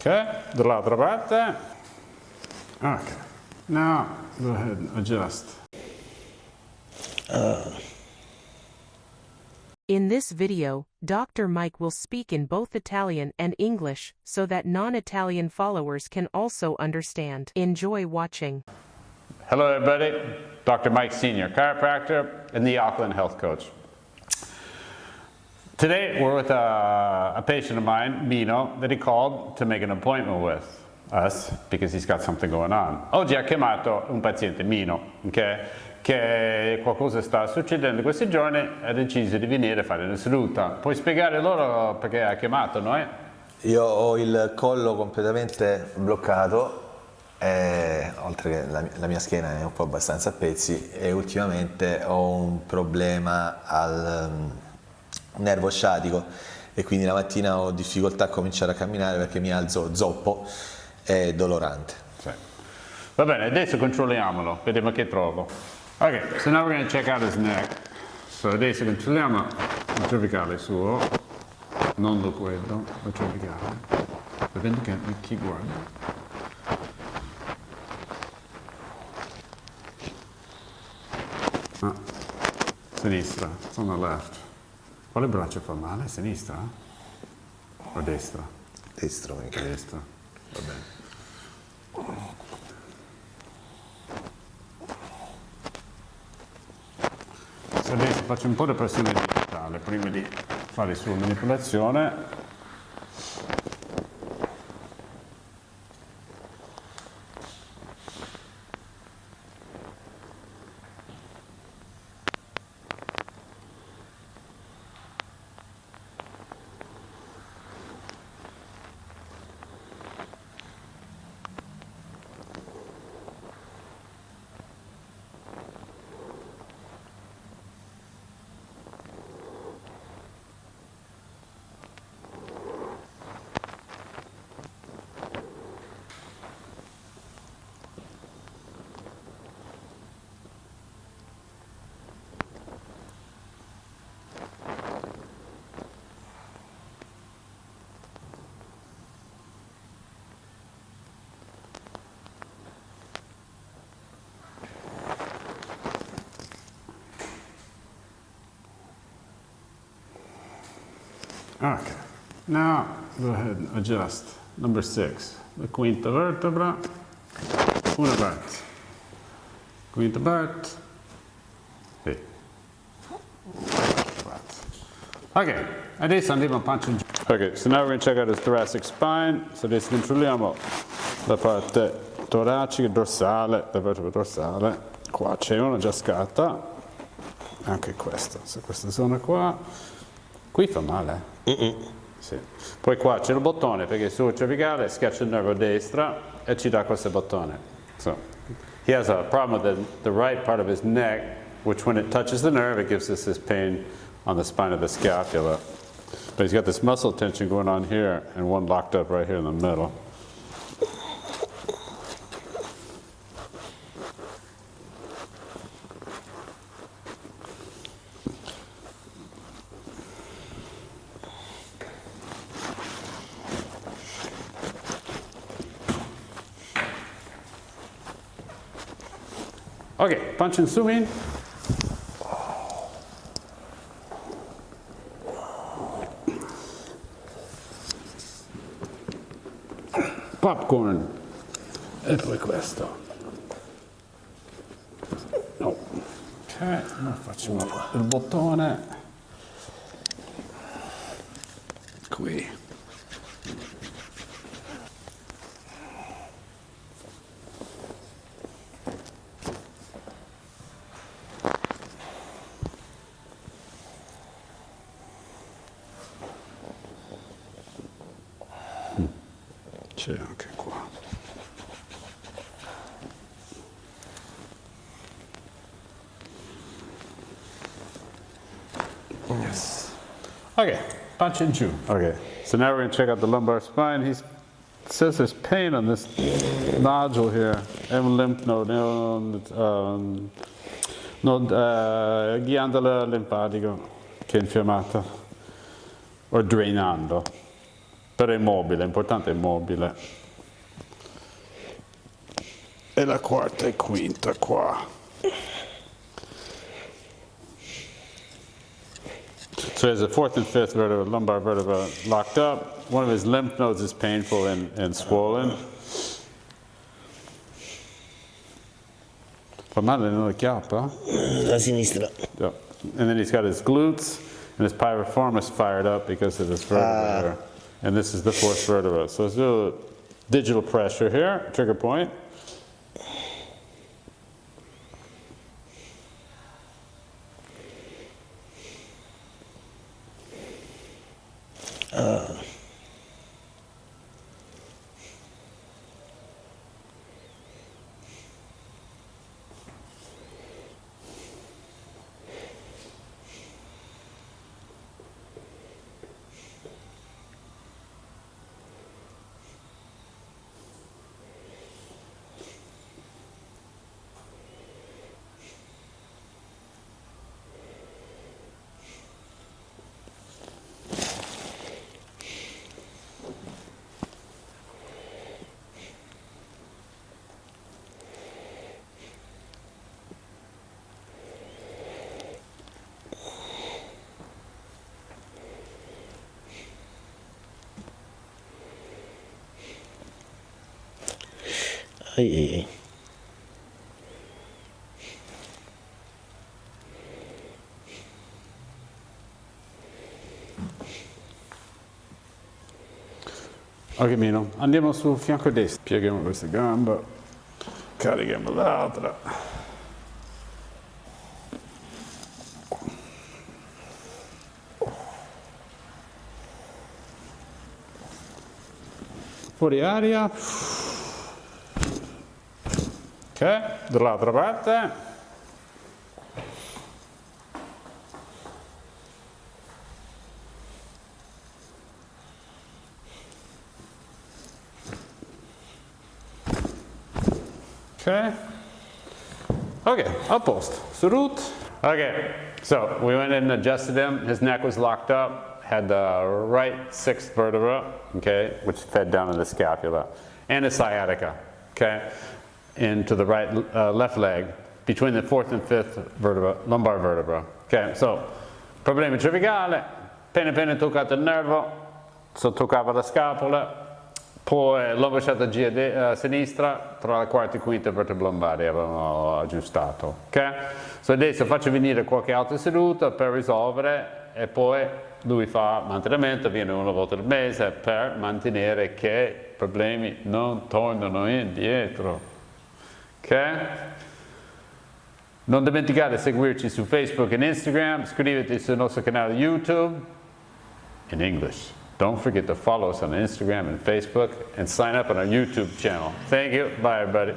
Ok, dall'altra parte. Ok, now go ahead and adjust. In this video, Dr. Mike will speak in both Italian and English so that non-Italian followers can also understand. Enjoy watching. Hello everybody, Dr. Mike Sr., chiropractor and the Auckland health coach. Today we're with a patient of mine, Mino, that he called to make an appointment with us because he's got something going on. Oggi ha chiamato un paziente, Mino, okay, che qualcosa sta succedendo questi giorni e ha deciso di venire a fare una seduta. Puoi spiegare loro perché ha chiamato noi? Io ho il collo completamente bloccato, oltre che la mia schiena è un po' abbastanza a pezzi, e ultimamente ho un problema al nervo sciatico e quindi la mattina ho difficoltà a cominciare a camminare perché mi alzo zoppo e dolorante. Sì. Va bene, adesso controlliamolo, vediamo che trovo. Ok, so now we're going to check out his neck. So adesso controlliamo il cervicale suo, non lo quello, il cervicale. Vedendo che chi guarda. Ah, sinistra, on the left. Quale braccio fa male? Sinistra? O destra? Destro. Destra, va bene. Adesso faccio un po' di pressione digitale prima di fare la sua manipolazione. Okay, now go ahead and adjust. Number 6, la quinta vertebra, una parte, quinta parte, sì. Ok, adesso andiamo a pancia in giù. Ok, so now we're going to check out his thoracic spine. So adesso controlliamo la parte toracica, dorsale, la vertebra dorsale. Qua c'è una già scatta, anche questa, so questa zona qua. Qui fa male? Sì. Poi qua c'è il bottone perché sul cervicale schiaccia il nervo a destra e ci dà questo bottone. So he has a problem with the right part of his neck, which when it touches the nerve it gives us this pain on the spine of the scapula. But he's got this muscle tension going on here and one locked up right here in the middle. Ok, punch and zoom in. Popcorn. E poi questo. No. Ok, ora facciamo il bottone. Qui. C'è anche qua. Yes. Okay, punch and chew. Okay, so now we're going to check out the lumbar spine. He says there's pain on this nodule here. È un lymph node, ghiandola limpatico che è infiammata o drainando. però è immobile, l'importante è immobile. E la quarta e quinta qua. So he has the fourth and fifth vertebra, lumbar vertebra locked up. One of his lymph nodes is painful and swollen. Fa male nella chiappa? La sinistra. Yep. And then he's got his glutes and his piriformis fired up because of this vertebra here. And this is the fourth vertebra. So let's do a digital pressure here, trigger point. Ai, ai, ai. Ok Mino, andiamo sul fianco destro, pieghiamo questa gamba, carichiamo l'altra. Fuori aria. Ok, dall'altra parte. Okay, a posto. Salute. Okay, so we went in and adjusted him. His neck was locked up, had the right sixth vertebra, okay, which fed down to the scapula, and a sciatica, okay, into the right left leg, between the fourth and fifth vertebra, lumbar vertebra. Okay, so problemi cervicale, appena toccato il nervo, toccava la scapola. Poi l'ombosciatalgia sinistra tra la quarta e quinta vertebra lombare avevano aggiustato. Okay? So adesso faccio venire qualche altra seduta per risolvere e poi lui fa mantenimento, viene una volta al mese per mantenere che i problemi non tornano indietro. Okay? Non dimenticate di seguirci su Facebook e Instagram, iscrivetevi sul nostro canale YouTube in English. Don't forget to follow us on Instagram and Facebook and sign up on our YouTube channel. Thank you. Bye, everybody.